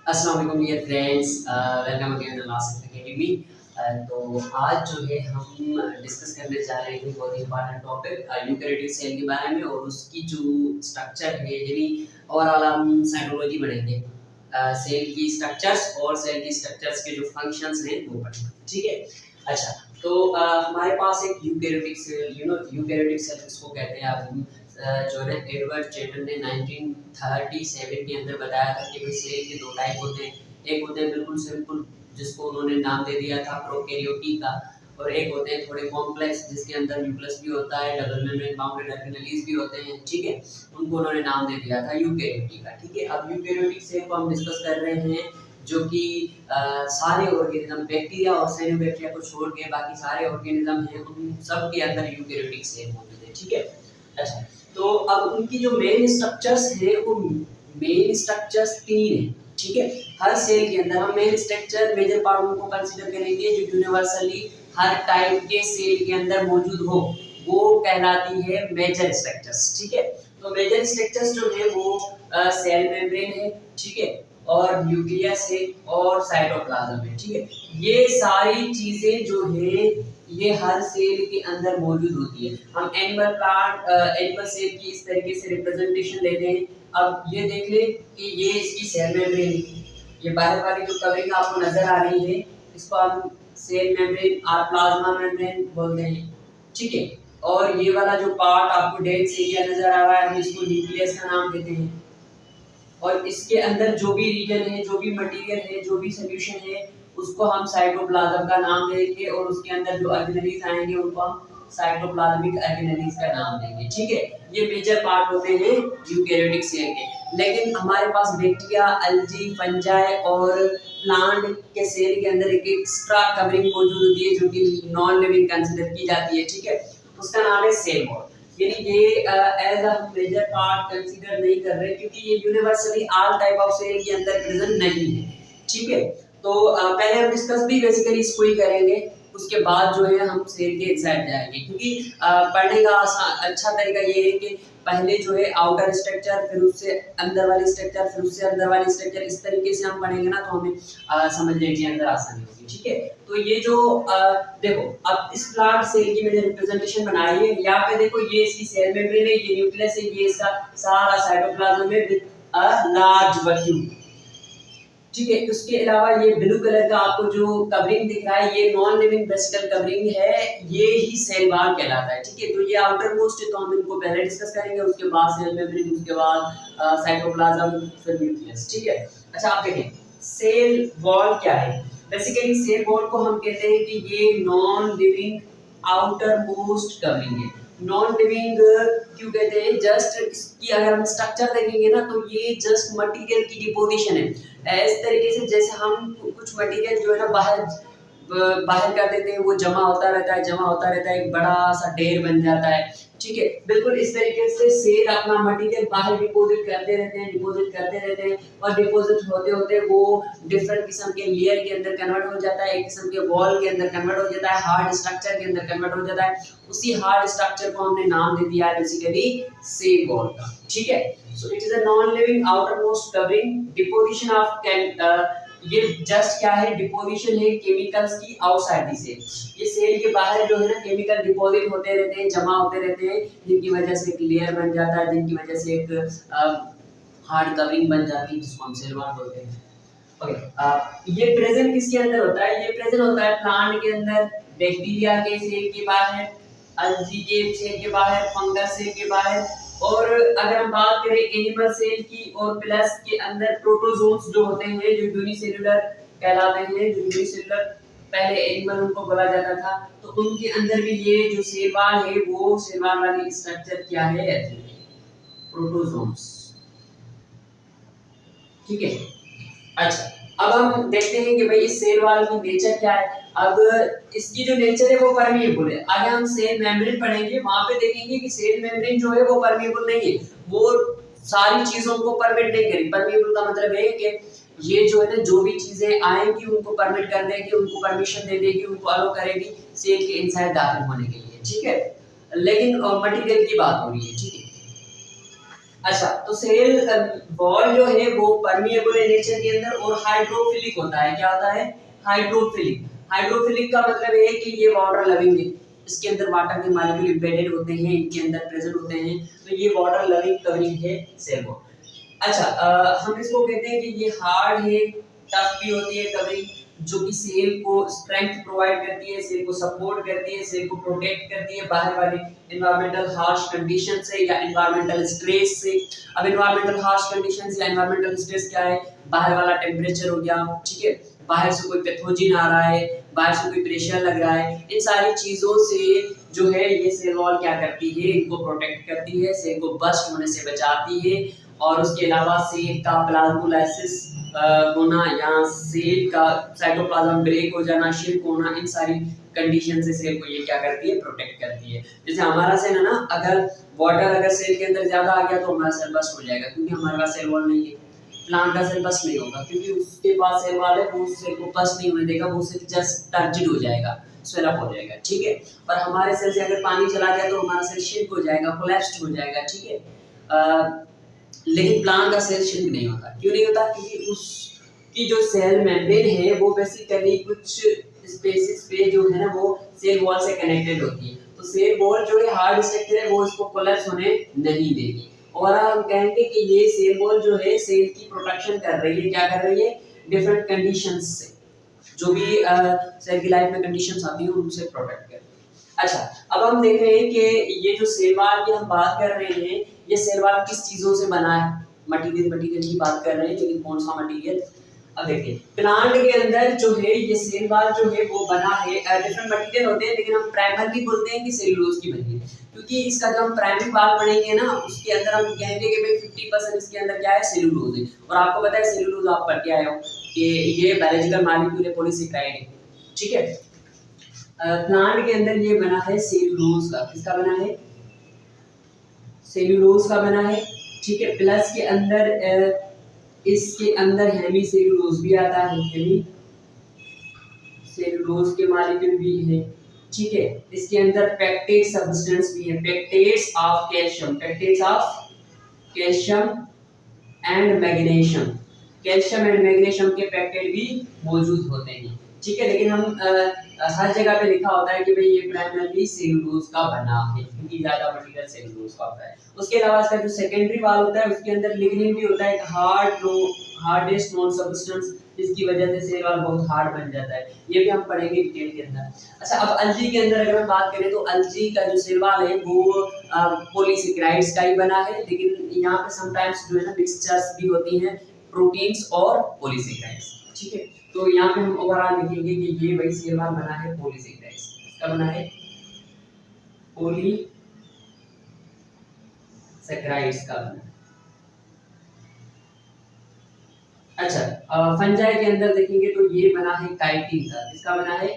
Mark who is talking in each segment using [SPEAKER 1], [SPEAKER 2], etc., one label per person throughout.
[SPEAKER 1] अस्सलाम वालेकुम dear friends, welcome again last academy. तो आज जो है हम डिस्कस करने जा रहे हैं बहुत ही इंपॉर्टेंट टॉपिक यूकैरियोटिक सेल के बारे में और उसकी जो स्ट्रक्चर है यानी ओवरऑल हम साइटोलॉजी पढ़ेंगे। सेल की स्ट्रक्चर्स और सेल की स्ट्रक्चर्स के जो फंक्शंस हैं वो पढ़ेंगे, ठीक है। अच्छा, तो हमारे पास एक यूकैरियोटिक सेल, यूकैरियोटिक सेल किसको कहते हैं आप जो है एडवर्ड जेटर ने 1937 के अंदर बताया था कि सेल के दो टाइप होते हैं। एक होते हैं बिल्कुल सिंपल जिसको उन्होंने नाम दे दिया था प्रोकैरियोटिका, और एक होते हैं थोड़े कॉम्प्लेक्स जिसके अंदर न्यूक्लियस भी होता है, डबल मेम्ब्रेन बाउंडेड ऑर्गेनेल्स भी होते हैं, ठीक है। उनको उन्होंने नाम दे दिया था यूकैरियोटिका, ठीक है। अब यूकैरियोटिक सेल को हम डिस्कस कर रहे हैं जो कि सारे ऑर्गेनिज्म बैक्टीरिया और साइनोबैक्टीरिया को छोड़ के बाकी सारे ऑर्गेनिज्म हैं उन सब के अंदर यूकैरियोटिक सेल मौजूद है, ठीक है। अच्छा, तो अब उनकी जो मेन स्ट्रक्चर्स है वो मेन स्ट्रक्चर्स तीन है, ठीक है। हर सेल के अंदर हम मेन स्ट्रक्चर मेजर पार्ट उनको कंसीडर करेंगे जो यूनिवर्सली हर टाइप के सेल के अंदर मौजूद हो, वो कहलाती है मेजर स्ट्रक्चर्स, ठीक है। तो मेजर स्ट्रक्चर्स जो है वो सेल मेम्ब्रेन है, ठीक है, और न्यूक्लियस है और साइटोप्लाज्म है, ठीक है। ये सारी चीजें जो है ये हर सेल के अंदर मौजूद होती है। हम एनिमल सेल की इस तरीके से रिप्रेजेंटेशन लेते हैं। अब ये देख ले कि ये इसकी सेल मेम्ब्रेन, ये बाहर वाली जो कवरिंग आपको नजर आ रही है इसको हम सेल मेम्ब्रेन और प्लाज्मा मेम्ब्रेन बोलते हैं, ठीक है। और ये वाला जो पार्ट आपको डेड एरिया नजर आ रहा है हम इसको न्यूक्लियस का नाम देते हैं। और इसके अंदर जो भी रीजन है, जो भी मटेरियल है, जो भी सॉल्यूशन है उसको हम साइटोप्लाज्म का नाम देंगे और उसके अंदर जो ऑर्गेनेल्स आएंगे उनको हम साइटोप्लाज्मिक ऑर्गेनेल्स का नाम देंगे, ठीक है। ये मेजर पार्ट होते हैं यूकैरियोटिक सेल के। लेकिन हमारे पास बैक्टीरिया, अल्जी, फंजाई और प्लांट के सेल के अंदर एक एक्स्ट्रा कवरिंग मौजूद होती है जो कि नॉन लिविंग कंसीडर की जाती है, ठीक है। उसका नाम है सेल वॉल, यानी ये as a major part consider नहीं कर रहे क्योंकि ये universally all type of cell के अंदर प्रेजेंट नहीं है, ठीक है। तो पहले हम डिस्कस भी बेसिकली इसको ही करेंगे, उसके बाद जो है हम सेल के इनसाइड जाएंगे क्योंकि पढ़ने का अच्छा तरीका ये है कि पहले जो है आउटर स्ट्रक्चर, फिर उससे अंदर वाली स्ट्रक्चर, फिर उससे अंदर वाली स्ट्रक्चर, इस तरीके से हम पढ़ेंगे ना तो हमें समझने के अंदर आसानी होगी, ठीक है। तो ये जो देखो अब इस प्लांट सेल की मैंने रिप्रेजेंटेशन बनाई है। यहाँ पे देखो ये इसकी सेल मेम्ब्रेन है, ये न्यूक्लियस है, ये इसका सारा साइटोप्लाज्म है विद अ लार्ज वैक्यूम, ठीक है। उसके अलावा ये ब्लू कलर का आपको जो कवरिंग दिख रहा है ये नॉन लिविंग वेसिकल कवरिंग है, ये ही सेल वॉल कहलाता है, ठीक है। तो ये आउटर मोस्ट है तो हम इनको पहले डिस्कस करेंगे, उसके बाद सेल मेम्ब्रेन, उसके बाद साइटोप्लाज्म, फिर न्यूक्लियस, ठीक है। अच्छा, आप देखें सेल वॉल क्या है। बेसिकली सेल वॉल को हम कहते हैं कि ये non living outer most covering है। नॉन लिविंग क्यों कहते हैं? जस्ट इसकी अगर हम स्ट्रक्चर देखेंगे ना तो ये जस्ट मटेरियल की डिपोजिशन है। इस तरीके से जैसे हम कुछ मटेरियल जो है ना बाहर कर देते हैं, वो जमा होता रहता है, जमा होता रहता है, एक बड़ा सा ढेर बन जाता है, ठीक है। बिल्कुल इस तरीके से सेल अपना मटेरियल बाहर डिपॉजिट करते रहते हैं, डिपॉजिट करते रहते हैं, और डिपॉजिट होते होते वो डिफरेंट किस्म के लेयर के अंदर कन्वर्ट हो जाता है, एक किस्म के वॉल के अंदर कन्वर्ट हो जाता है, हार्ड स्ट्रक्चर के अंदर कन्वर्ट हो जाता है। उसी हार्ड स्ट्रक्चर को हमने नाम दे दिया है बेसिकली सेल वॉल का, ठीक है। So it is a non living outer most covering deposition of ये जस्ट क्या है? डिपोजिशन है केमिकल्स की आउटसाइड दी सेल। ये सेल के बाहर जो है ना केमिकल डिपॉजिट होते रहते हैं, जमा होते रहते हैं, जिनकी वजह से एक लेयर बन जाता है, जिनकी वजह से एक हार्ड कवरिंग बन जाती है जिसको हम सेल वॉल बोलते हैं। ओके, ये प्रेजेंट किसके अंदर होता है? ये प्रेजेंट होता है प्लांट के अंदर, बैक्टीरिया के सेल के बाहर, अल्जी के सेल के बाहर, फंगस सेल के बाहर, और अगर हम बात करें एनिमल सेल की और प्लस के अंदर प्रोटोजोन्स जो होते हैं जो यूनिसेलुलर कहलाते हैं, जो यूनिसेलुलर पहले एनिमल उनको बोला जाता था, तो उनके अंदर भी ये जो सेल वॉल है वो सेल वॉल वाली स्ट्रक्चर क्या है? प्रोटोजोन्स, ठीक है। अच्छा, अब हम देखते हैं कि भाई इस सेल वॉल की नेचर क्या है। अब इसकी जो नेचर है वो परमिएबल है। अगर हम सेल मेम्ब्रेन पढ़ेंगे वहां पे देखेंगे कि सेल मेम्ब्रेन जो है वो परमिएबल नहीं है, वो सारी चीजों को परमिट नहीं करेगी। परमिएबल का मतलब है कि ये जो है ना जो भी चीजें आएंगी उनको परमिट कर देगी, उनको परमिशन दे देगी, उनको अलो करेगी सेल के इनसाइड दाखिल होने के लिए, ठीक है। लेकिन मटेरियल की बात हो रही है, ठीक है। अच्छा, तो सेल वॉल जो है वो परमिएबल है नेचर के अंदर और हाइड्रोफिलिक होता है। क्या होता है? हाइड्रोफिलिक। हाइड्रोफिलिक का मतलब है कि ये वाटर लविंग है, इसके अंदर वाटर के मॉलिक्यूल एम्बेडेड होते हैं, इनके अंदर प्रेजेंट होते हैं, तो ये वाटर लविंग कवरिंग है सेल वॉल। अच्छा, हम इसको कहते हैं कि ये हार्ड है, टफ भी होती है कवरिंग, जो कि सेल को स्ट्रेंथ प्रोवाइड करती है, सेल को सपोर्ट करती है, सेल को प्रोटेक्ट करती है बाहर वाले एनवायरमेंटल हार्श कंडीशन से या एनवायरमेंटल स्ट्रेस से। अब एनवायरमेंटल हार्श कंडीशन या एनवायरमेंटल स्ट्रेस क्या है? बाहर वाला टेम्परेचर हो गया, ठीक है, बाहर से कोई पैथोजन आ रहा है, बाहर से कोई प्रेशर लग रहा है, इन सारी चीजों से जो है ये सेल वॉल क्या करती है? इनको प्रोटेक्ट करती है, सेल को बस्ट होने से बचाती है। और उसके अलावा सेल का प्लाज्मोलाइसिस होना या सेल का साइटोप्लाज्म ब्रेक हो जाना, श्रिंक होना, इन सारी कंडीशन से सेल को ये क्या करती है? प्रोटेक्ट करती है। जैसे हमारा सेल है ना, अगर वाटर अगर सेल के अंदर ज्यादा आ गया तो हमारा सेल बस्ट हो जाएगा, क्योंकि हमारे पास सेल वॉल नहीं है। प्लांट का सेल बस्ट नहीं होगा क्योंकि उसके पास सेल वॉल है, वो उस सेल को बस्ट नहीं होने देगा, वो सेल जस्ट टर्जिड हो जाएगा, स्वेल अप हो जाएगा, ठीक है। और हमारे सेल से अगर पानी चला गया तो हमारा सेल श्रिंक हो जाएगा, कोलैप्स्ड हो जाएगा, ठीक है। लेकिन प्लांट का सेल श्रिंक नहीं होता। क्यों नहीं होता? क्योंकि उसकी जो सेल मेम्ब्रेन है वो बेसिकली कुछ स्पेसिस पे जो है ना वो सेल वॉल से कनेक्टेड होती है, तो सेल वॉल जो है हार्ड स्ट्रक्चर है वो इसको कोलैप्स होने नहीं देगी। और हम कहेंगे कि ये सेल वॉल जो है सेल की प्रोटेक्शन कर रही है। क्या कर रही है? डिफरेंट कंडीशंस से, जो भी सेल की लाइफ में कंडीशंस आती हैं उनसे प्रोटेक्ट कर रही है। अच्छा, अब हम देख रहे हैं कि ये जो सेल वॉल की हम बात कर रहे हैं, ये सेल वॉल किस चीजों से बना है? मटेरियल की बात कर रहे हैं, लेकिन कौन सा मटेरियल? अब देखिए, प्लांट के अंदर जो है ये सेल वॉल जो है वो बना है, डिफरेंट मटेरियल होते हैं, लेकिन हम प्राइमरली बोलते हैं कि सेलुलोज की बनी है, क्योंकि इसका जो हम प्राइमरी वॉल पढ़ेंगे ना उसके अंदर हम कहेंगे कि भाई 50% इसके अंदर क्या है? सेलुलोज है। और आपको पता है सेलुलोज आप पढ़ के आए हो कि ये बायोलॉजिकल मॉलिक्यूल है, पॉलीसेकेराइड है, ठीक है। प्लांट के अंदर ये बना है सेलुलोज का। किसका बना है? सेलुलोज का बना है, ठीक है। प्लस के अंदर इसके अंदर हेमी सेलुलोज भी आता है, हेमी सेलुलोज के मॉलिक्यूल भी है, ठीक है। इसके अंदर पेक्टेट सब्सटेंस भी है, pectates of calcium, pectates of calcium and magnesium, calcium and magnesium के पेक्टेट भी मौजूद होते हैं, ठीक है। लेकिन हम हर जगह पे लिखा होता है कि भाई ये प्राइमरली सेलुलोज का बना है, क्योंकि ज्यादा मटेरियल सेलुलोज का होता है। उसके अलावा इसका जो सेकेंडरी वॉल होता है उसके अंदर लिग्निन भी होता है, हार्डेस्ट नॉन सब्सटेंस, जिसकी वजह से सेल वॉल बहुत हार्ड बन जाता है। ये भी हम पढ़ेंगे डिटेल के अंदर। अच्छा, अब अलजी के अंदर अगर हम बात करें तो अलजी का जो सेल वॉल है वो पॉलीसेकेराइड्स का ही बना है, लेकिन यहाँ पे समटाइम्स जो है ना मिक्सचर्स भी होती हैं, प्रोटीन्स और पॉलीसेकेराइड्स, ठीक है। तो यहाँ पे हम ओवरऑल लिखेंगे कि ये वही सेल वॉल बना है पॉलीसेकेराइड्स का, बना है पॉलीसेकेराइड्स का बना। अच्छा, फंजाई के अंदर देखेंगे तो ये बना है काइटिन का। किसका बना है?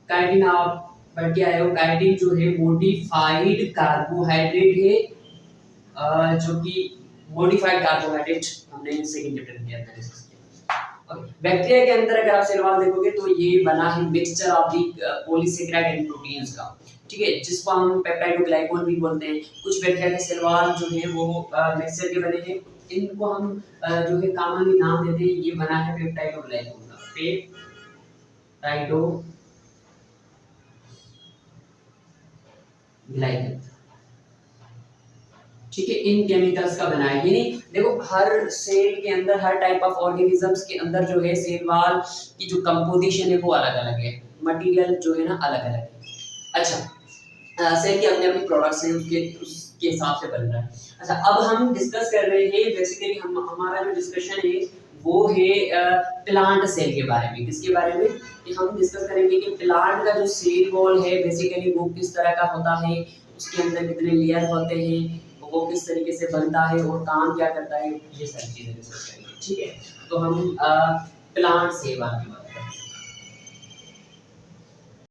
[SPEAKER 1] काइटिन। आप पढ़ के आए हो, काइटिन जो है मॉडिफाइड कार्बोहाइड्रेट है, जो कि मॉडिफाइड कार्बोहाइड्रेट हमने सेकंड चैप्टर में किया था। बैक्टीरिया के अंदर अगर आप सेल वॉल देखोगे तो ये बना है mixture of the polysaccharide and proteins का, ठीक है, जिसको हम पेप्टाइडोग्लाइकॉन भी बोलते हैं। कुछ बैक्टीरिया के सेल वॉल जो है वो मिक्सचर के बने हैं, इनको हम जो है कॉमनली नाम देते हैं, ये बना है पेप्टाइडोग्लाइकॉन का, पेप्टाइडोग्लाइकन, ठीक है। इन केमिकल्स का बना है। यानी देखो हर सेल के अंदर, हर टाइप ऑफ ऑर्गेनिजम्स के अंदर जो है सेल वॉल की जो कंपोजिशन है वो अलग अलग है, मटेरियल जो है ना अलग अलग है। अच्छा, सेल के अपने अपने प्रोडक्ट्स हैं, उसके हिसाब से बन रहा है। अच्छा, अब हम डिस्कस कर रहे हैं बेसिकली हमारा जो डिस्कशन है वो है प्लांट सेल के बारे में। किसके बारे में? कि हम डिस्कस करेंगे कि प्लांट का जो सेल वॉल है बेसिकली वो किस तरह का होता है, उसके अंदर कितने लेयर होते हैं, वो किस तरीके से बनता है और काम क्या करता है, ये सारी चीजें डिस्कस करेंगे, ठीक है। तो हम प्लांट सेल वॉल